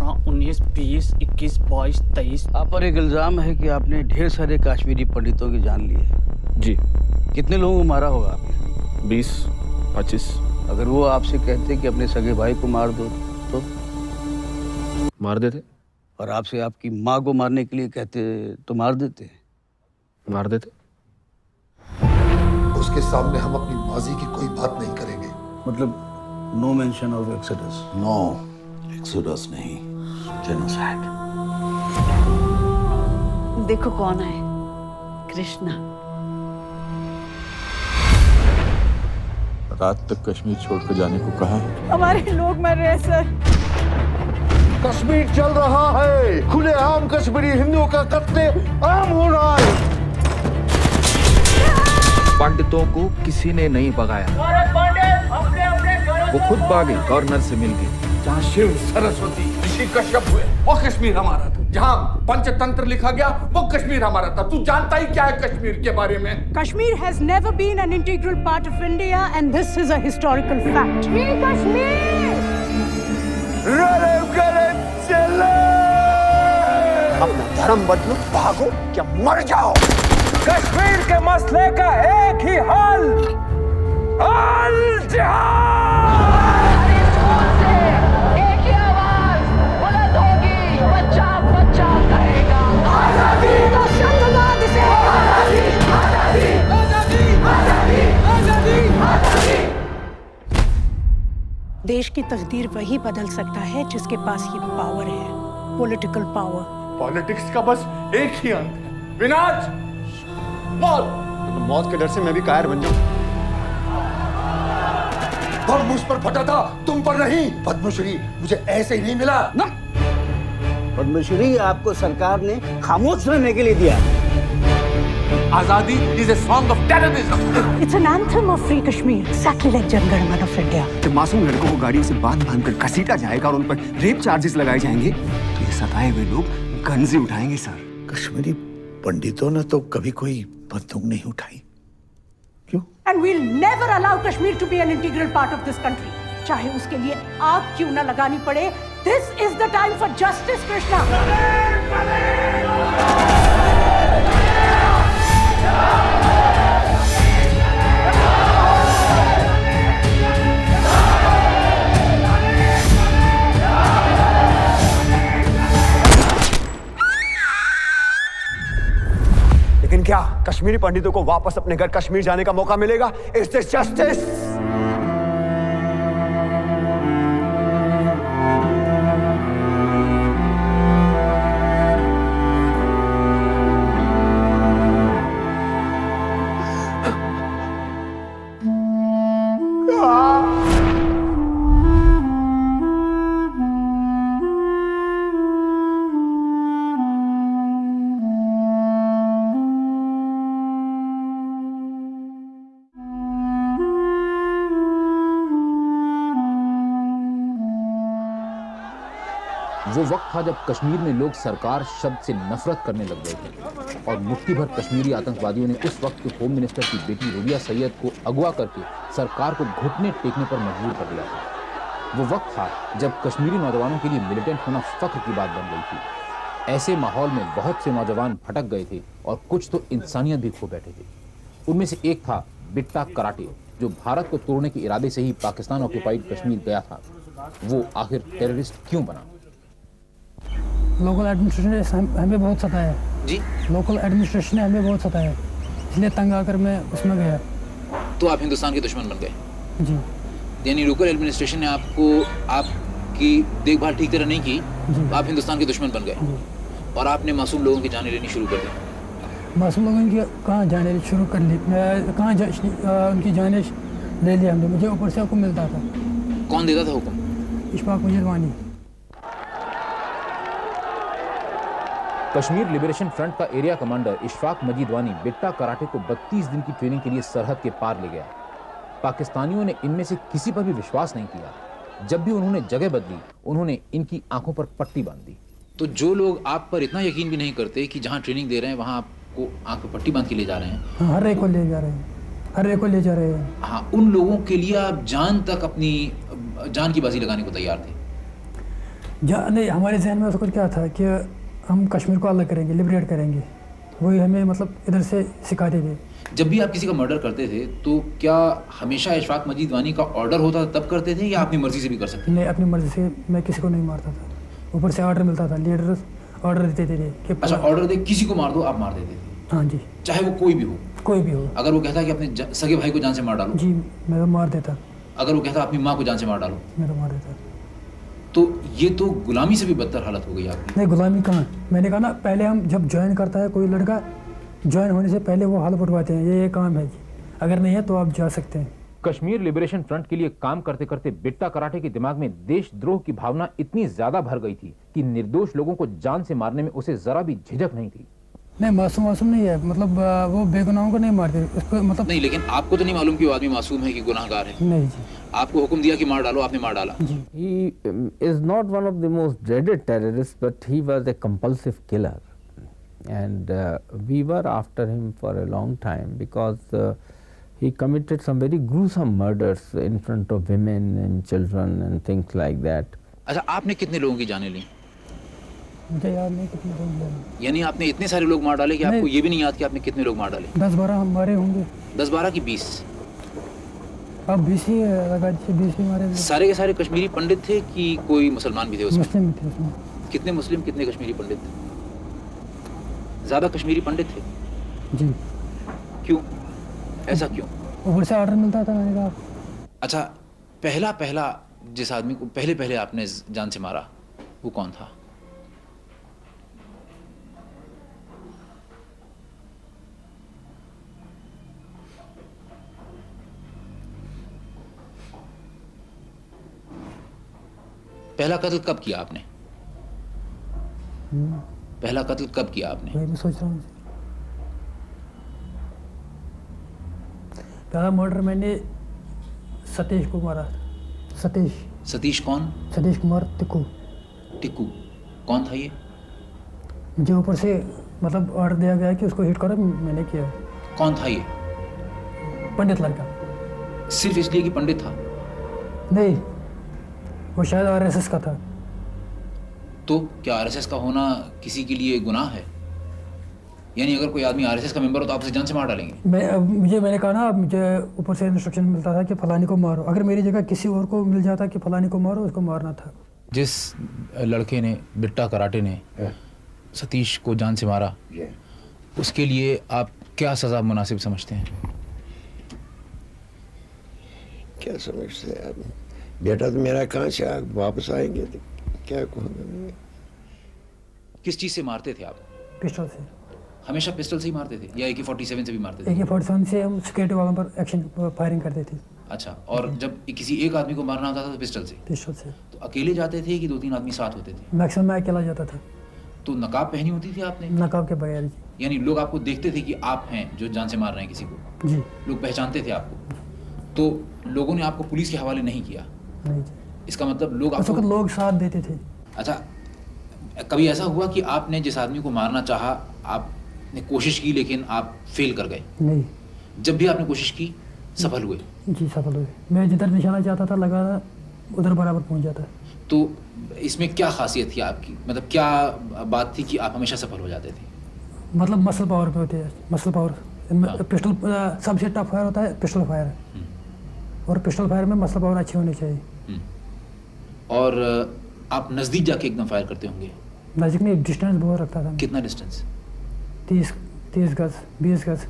18, 19, 20, 21, 22, 23। आप पर एक इल्जाम है कि आपने ढेर सारे कश्मीरी पंडितों की जान ली है। जी। कितने लोगों को मारा होगा आपने? 20, 25। अगर वो आपसे कहते कि अपने सगे भाई को मार दो तो? मार देते। और आपसे आपकी माँ को मारने के लिए कहते तो मार देते? मार देते। उसके सामने हम अपनी माजी की कोई बात नहीं करेंगे। मतलब no mention of exodus? No exodus नहीं, जेनोसाइड। देखो कौन है, कृष्णा। रात तक कश्मीर छोड़कर जाने को कहा है। हमारे लोग मर रहे हैं सर। कश्मीर चल रहा है, खुलेआम कश्मीरी हिंदुओं का कत्ले आम हो रहा है। पंडितों को किसी ने नहीं भगाया, वो खुद भागे, गवर्नर से मिल गए। जहाँ शिव, सरस्वती, ऋषि कश्यप हुए वो कश्मीर हमारा था। जहाँ पंचतंत्र लिखा गया वो कश्मीर हमारा था। तू जानता ही क्या है कश्मीर के बारे में? Kashmir has never been an integral part of India and this is a historical fact. Kashmir! अपना धर्म बदलो, भागो क्या मर जाओ। कश्मीर के मसले का एक ही हल, अल जिहाद। एक ही आवाज बुलंद होगी, बच्चा बच्चा कहेगा आजादी। तो शब्दनाद से आजादी, आजादी, आजादी, आजादी, आजादी। देश की तकदीर वही बदल सकता है जिसके पास ये पावर है, पॉलिटिकल पावर। पॉलिटिक्स का बस एक ही अंत है, विनाश, मौत। तो मौत के डर से मैं भी कायर बन जाऊं। बम मुझ पर फटा था, तुम पर नहीं। पद्मश्री मुझे ऐसे ही नहीं मिला ना। पद्मश्री आपको सरकार ने खामोश रहने के लिए दिया। आजादी is a song of terrorism. It's an anthem of free Kashmir, exactly like Jan Gan Man of India. जब मासूम लड़कों को गाड़ियों से बांध कर घसीटा जाएगा और उन पर रेप चार्जेस लगाए जाएंगे तो ये सताए हुए लोग गन्जे उठाएंगे सर। कश्मीरी पंडितों ने तो कभी कोई बंदूक नहीं उठाई। क्यों? And we'll never allow Kashmir to be an integral part of this country. चाहे उसके लिए आग क्यों ना लगानी पड़े। This is the time for justice, Krishna. लेकिन क्या कश्मीरी पंडितों को वापस अपने घर कश्मीर जाने का मौका मिलेगा? Is this justice? वो वक्त था जब कश्मीर में लोग सरकार शब्द से नफरत करने लग गए थे और मुट्ठी भर कश्मीरी आतंकवादियों ने उस वक्त के होम मिनिस्टर की बेटी रुबिया सैयद को अगवा करके सरकार को घुटने टेकने पर मजबूर कर दिया था। वो वक्त था जब कश्मीरी नौजवानों के लिए मिलिटेंट होना फख्र की बात बन गई थी। ऐसे माहौल में बहुत से नौजवान भटक गए थे और कुछ तो इंसानियत भी खो बैठे थे। उनमें से एक था बिट्टा कराटे, जो भारत को तोड़ने के इरादे से ही पाकिस्तान ऑक्युपाइड कश्मीर गया था। वो आखिर टेररिस्ट क्यों बना? लोकल एडमिनिस्ट्रेशन ने हमें बहुत सताया जी। लोकल एडमिनिस्ट्रेशन ने हमें बहुत सताया, इसलिए तंग आकर मैं उसमें गया। तो आप हिंदुस्तान के दुश्मन बन गए जी। यानी लोकल एडमिनिस्ट्रेशन ने आपकी देखभाल ठीक तरह नहीं की, आप हिंदुस्तान के दुश्मन बन गए और आपने मासूम लोगों की जानें लेनी शुरू कर दी। मासूम लोगों की कहाँ जाने शुरू कर ली? मैं कहाँ उनकी जानें ले लिया हमने। मुझे ऊपर से हुक्म मिलता था। कौन देता था हुक्म? इशफाक मजीदवानी। कश्मीर लिबरेशन फ्रंट का एरिया कमांडर इशफाक मजीदवानी बिट्टा कराटे को 32 दिन की ट्रेनिंग के लिए सरहद के पार ले गया। पाकिस्तानियों ने इनमें से किसी पर भी विश्वास नहीं किया। जब भी उन्होंने जगह बदली, उन्होंने इनकी आंखों पर पट्टी बांध दी। तो जो लोग आप पर इतना यकीन भी नहीं करते कि जहां ट्रेनिंग दे रहे हैं वहां आपको आंख पर पट्टी बांध के ले जा रहे हैं, हर एक को ले जा रहे हैं, हर एक को ले जा रहे हैं। हाँ, उन लोगों के लिए आप जान तक अपनी जान की बाजी लगाने को तैयार थे। नहीं, हमारे जहन में उस वक्त क्या था कि हम कश्मीर को अलग करेंगे, लिबरेट करेंगे, वही हमें मतलब इधर से सिखाते थे। जब भी आप किसी का मर्डर करते थे तो क्या हमेशा इशफाक मजीद वानी का ऑर्डर होता था तब करते थे या अपनी मर्जी से भी कर सकते थे? नहीं, अपनी मर्जी से मैं किसी को नहीं मारता था, ऊपर से ऑर्डर मिलता था, लीडर ऑर्डर देते थे कि अच्छा, ऑर्डर दे किसी को मार दो, आप मार देते थे? हाँ जी, चाहे वो कोई भी हो? कोई भी हो। अगर वो कहता कि अपने सगे भाई को जान से मार डालो? जी, मैं तो मार देता। अगर वो कहता अपनी माँ को जान से मार डालो? मैं तो मार देता। तो ये तो गुलामी से भी बदतर हालत हो गई आपकी। नहीं, गुलामी कहाँ, मैंने कहा ना, पहले हम जब ज्वाइन करता है कोई लड़का, ज्वाइन होने से पहले वो हाल उठवाते हैं, ये काम है जी, अगर नहीं है तो आप जा सकते हैं। कश्मीर लिबरेशन फ्रंट के लिए काम करते करते बिट्टा कराटे के दिमाग में देशद्रोह की भावना इतनी ज्यादा भर गई थी कि निर्दोष लोगों को जान से मारने में उसे जरा भी झिझक नहीं थी। नहीं, मासूम नहीं है, मतलब वो बेगुनाहों को नहीं मारते उसको, मतलब नहीं, लेकिन आपको तो नहीं मालूम कि वो आदमी मासूम है कि गुनाहगार है? नहीं जी। आपको हुक्म दिया कि मार डालो, आपने मार डाला? He is not one of the most dreaded terrorists, but he was a compulsive killer, and we were after him for a long time because he committed some very gruesome murders in front of women and children and things like that. अच्छा, आपने कितने लोगों की जानें ली? मुझे याद नहीं कितने लोग मारे। यानी आपने इतने सारे लोग मार डाले कि आपको ये भी नहीं याद कि आपने कितने लोग मार डाले? 10-12 हमारे होंगे। 10-12 की 20? अब 20 ही लगा दीजिए, 20 ही मारे। सारे के सारे कश्मीरी पंडित थे कि कोई मुसलमान भी थे उसमें? मुस्लिम थे उसमें। कितने मुस्लिम, कितने कश्मीरी पंडित थे? ज्यादा कश्मीरी पंडित थे? जी। क्यों, ऐसा क्यों? ऊपर से ऑर्डर मिलता था, मैंने कहा। अच्छा, पहला जिस आदमी को पहले आपने जान से मारा वो कौन था? पहला कत्ल कब किया आपने? पहला कत्ल कब किया आपने? मैं भी सोच रहा हूँ। पहला मर्डर मैंने सतीश को मारा। सतीश कौन? सतीश कुमार टिक्कू। कौन था ये? मुझे ऊपर से मतलब ऑर्डर दिया गया कि उसको हिट करो, मैंने किया। कौन था ये? पंडित लड़का। सिर्फ इसलिए कि पंडित था? नहीं, वो शायद आरएसएस का था। तो क्या आरएसएस का होना किसी के लिए गुनाह है? यानी अगर कोई आदमी आरएसएस का मेंबर हो तो आप उसे जान से मार डालेंगे? मैंने कहा ना, मुझे ऊपर से इंस्ट्रक्शन मिलता था कि फलानी को मारो, अगर मेरी जगह किसी और को मिल जाता कि फलानी को मारो, उसको मारना था। जिस लड़के ने, बिट्टा कराटे ने सतीश को जान से मारा, उसके लिए आप क्या सजा मुनासिब समझते हैं? क्या समझते हैं आप? बेटा तो मेरा कहाँ से वापस आएंगे तो क्या कहूँगा। किस चीज़ से मारते थे आप? पिस्टल से। हमेशा पिस्टल से ही मारते थे या AK-47 से भी मारते थे? AK-47 से हम सिक्योरिटी वालों पर एक्शन फायरिंग करते थे। अच्छा, और जब किसी एक आदमी को मारना होता था तो पिस्टल से? पिस्टल से। तो अकेले जाते थे कि 2-3 आदमी साथ होते थे? मैक्सिमम मैं अकेला जाता था। तो नकाब पहनी होती थी आपने? नकाब के बगैर जी। यानी लोग आपको देखते थे कि आप हैं जो जान से मार रहे हैं किसी को? जी। लोग पहचानते थे आपको? तो लोगों ने आपको पुलिस के हवाले नहीं किया? नहीं। इसका मतलब लोग आपको लोग साथ देते थे। अच्छा, कभी ऐसा हुआ कि आपने जिस आदमी को मारना चाहा, आपने कोशिश की लेकिन आप फेल कर गए? नहीं। जब भी आपने कोशिश की सफल हुए? जी, सफल हुए। मैं जिधर निशाना चाहता था लगाना, उधर बराबर पहुंच जाता। तो इसमें क्या खासियत थी आपकी, मतलब क्या बात थी कि आप हमेशा सफल हो जाते थे? मतलब मसल पावर पे होते हैं, मसल पावर। पिस्टल सबसे टफ फायर होता है पिस्टल फायर, और पिस्टल फायर में मसल पावर अच्छी होनी चाहिए। और आप नज़दीक जाके एकदम फायर करते होंगे? नज़दीक नहीं, डिस्टेंस बहुत रखता था। कितना डिस्टेंस? 30 गज, 20 गज।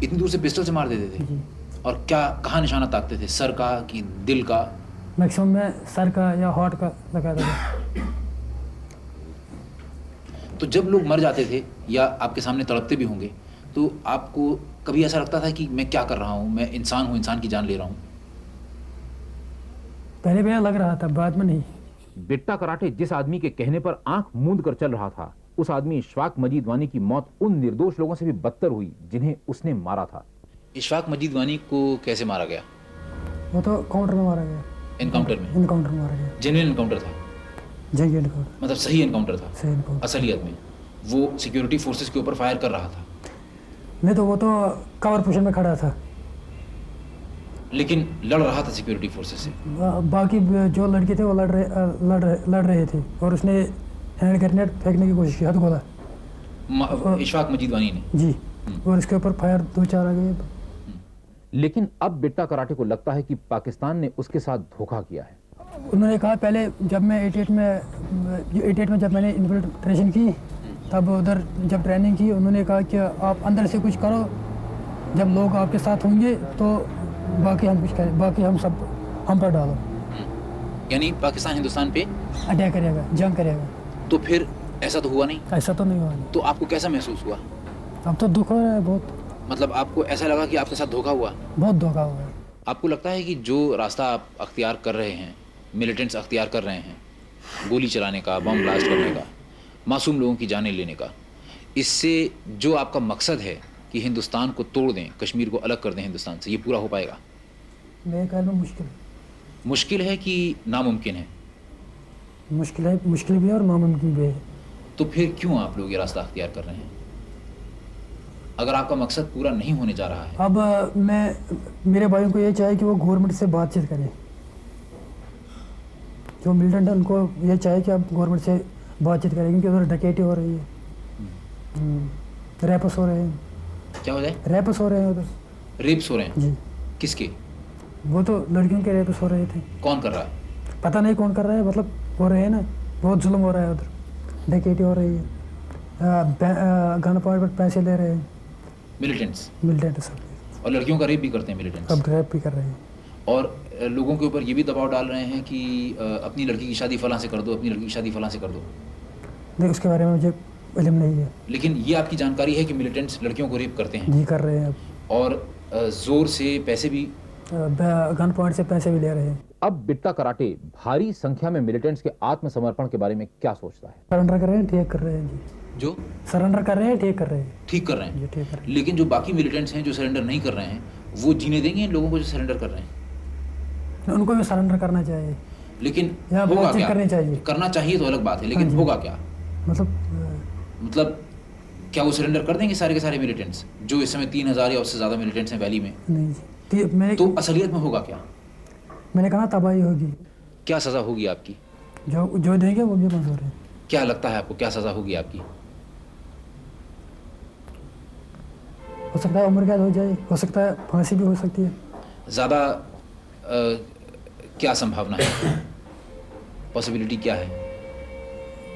इतनी दूर से पिस्टल से मार देते थे? जी। और क्या, कहाँ निशाना ताकते थे? सर का कि दिल का? मैक्सिमम मैं सर का या हार्ट का लगाता था। तो जब लोग मर जाते थे या आपके सामने तड़पते भी होंगे तो आपको कभी ऐसा लगता था कि मैं क्या कर रहा हूँ, मैं इंसान हूँ, इंसान की जान ले रहा हूँ? पहले भी लग रहा था, बाद में नहीं। बिट्टा कराटे जिस आदमी के कहने पर आंख मूंद कर चल रहा था, उस आदमी इशफाक मजीद वानी की मौत उन निर्दोष लोगों से भी बदतर हुई जिन्हें उसने मारा था। इशफाक मजीद वानी को कैसे मारा गया? वो तो काउंटर में मारा गया। एनकाउंटर में? एनकाउंटर में मारा गया। जेन्युइन एनकाउंटर था? जेन्युइन एनकाउंटर, मतलब सही एनकाउंटर था? सही एनकाउंटर। असलियत में वो सिक्योरिटी फोर्सेस के ऊपर फायर कर रहा था? नहीं, तो वो तो कवर पोजीशन में खड़ा था। लेकिन लड़ रहा था सिक्योरिटी फोर्सेस से। बाकी जो लड़के थे वो लड़ रहे थे और उसने हैंड ग्रेनेड फेंकने की कोशिश की, हाथ खोला इशफाक मजीदवानी ने जी, और इसके ऊपर फायर 2-4 आ गए। लेकिन अब बिट्टा कराटे को लगता है कि पाकिस्तान ने उसके साथ धोखा किया है। उन्होंने कहा पहले जब मैं 88 में जब मैंने इन्फिल्ट्रेशन की, तब उधर जब ट्रेनिंग की, उन्होंने कहा कि आप अंदर से कुछ करो, जब लोग आपके साथ होंगे तो बाकी हम कुछ करें, बाकी हम सब हम पर डालो। यानी पाकिस्तान हिंदुस्तान पे अटैक करेगा, जंग करेगा। तो फिर ऐसा तो हुआ नहीं? ऐसा तो नहीं हुआ। तो आपको कैसा महसूस हुआ? अब तो दुख हो रहा है बहुत। मतलब आपको ऐसा लगा कि आपके साथ धोखा हुआ? बहुत धोखा हुआ है। आपको लगता है कि जो रास्ता आप अख्तियार कर रहे हैं, मिलिटेंट्स अख्तियार कर रहे हैं, गोली चलाने का, बम ब्लास्ट करने का, मासूम लोगों की जानें लेने का, इससे जो आपका मकसद है कि हिंदुस्तान को तोड़ दें, कश्मीर को अलग कर दें हिंदुस्तान से, ये पूरा हो पाएगा? मेरे ख्याल में मुश्किल है कि नामुमकिन है? मुश्किल भी है और नामुमकिन भी है। तो फिर क्यों आप लोग ये रास्ता अख्तियार कर रहे हैं अगर आपका मकसद पूरा नहीं होने जा रहा है? अब मैं मेरे भाइयों को ये चाहिए कि वो गवर्नमेंट से बातचीत करें। जो मिलिटेंट है उनको ये चाहिए कि आप गवर्नमेंट से बातचीत करें, क्योंकि उधर डकैती हो रही है, रैप्स हो रहे हैं। क्या हो जाए? रैप्स हो रहे हैं उधर। रेप्स हो रहे हैं? जी। किसके? वो तो लड़कियों के रेप्स हो रहे थे। कौन कर रहा है? पता नहीं कौन कर रहा है, मतलब हो रहे हैं ना, बहुत जुल्म हो रहा है उधर, डकैती हो रही है, गन पॉइंट पर पैसे ले रहे हैं मिलिटेंट्स सब। और लड़कियों का रेप भी करते हैं मिलिटेंट्स? अब रेप भी कर रहे हैं। और लोगों के ऊपर ये भी दबाव डाल रहे हैं कि अपनी लड़की की शादी फलां से कर दो, अपनी लड़की की शादी फलां से कर दो। नहीं, उसके बारे में मुझे इल्म नहीं है। लेकिन ये आपकी जानकारी है कि मिलिटेंट्स लड़कियों को रेप करते हैं? जी, कर रहे हैं। और जोर से पैसे भी, गन पॉइंट से पैसे भी ले रहे हैं। अब बिट्टा कराटे भारी संख्या में मिलिटेंट्स के आत्मसमर्पण के बारे में क्या सोचता है? सरेंडर कर रहे हैं, ठीक कर रहे हैं जी। जो सरेंडर कर रहे हैं, ठीक कर रहे हैं। ठीक कर रहे हैं? जी, ठीक कर रहे हैं। लेकिन जो बाकी मिलिटेंट्स हैं जो सरेंडर नहीं कर रहे हैं, वो जीने देंगे इन लोगों को जो सरेंडर कर रहे हैं? उनको भी सरेंडर करना चाहिए, लेकिन होगा क्या? करनी चाहिए। करना चाहिए तो अलग बात है, लेकिन होगा क्या? मतलब क्या वो सरेंडर कर देंगे सारे के सारे मिलिटेंट्स जो इस समय 3000 या उससे ज्यादा मिलिटेंट्स हैं वैली में? नहीं जी। तो असलियत में होगा क्या? मैंने कहा तबाही होगी। क्या सजा होगी आपकी? जो देंगे वो भी मंजूर है। क्या लगता है आपको, क्या सजा होगी आपकी? हो सकता है उम्र कैद हो जाए, हो सकता है फांसी भी हो सकती है। ज़्यादा क्या संभावना है, पॉसिबिलिटी क्या है?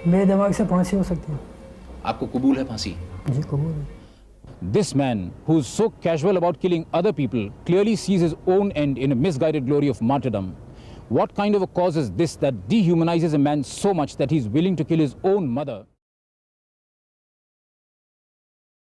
मेरे दिमाग से फांसी हो सकती है। आपको कबूल है फांसी? जी, कबूल है। This man, who's so casual about killing other people, clearly sees his own end in a misguided glory of martyrdom. What kind of a cause is this that dehumanizes a man so much that he's willing to kill his own mother?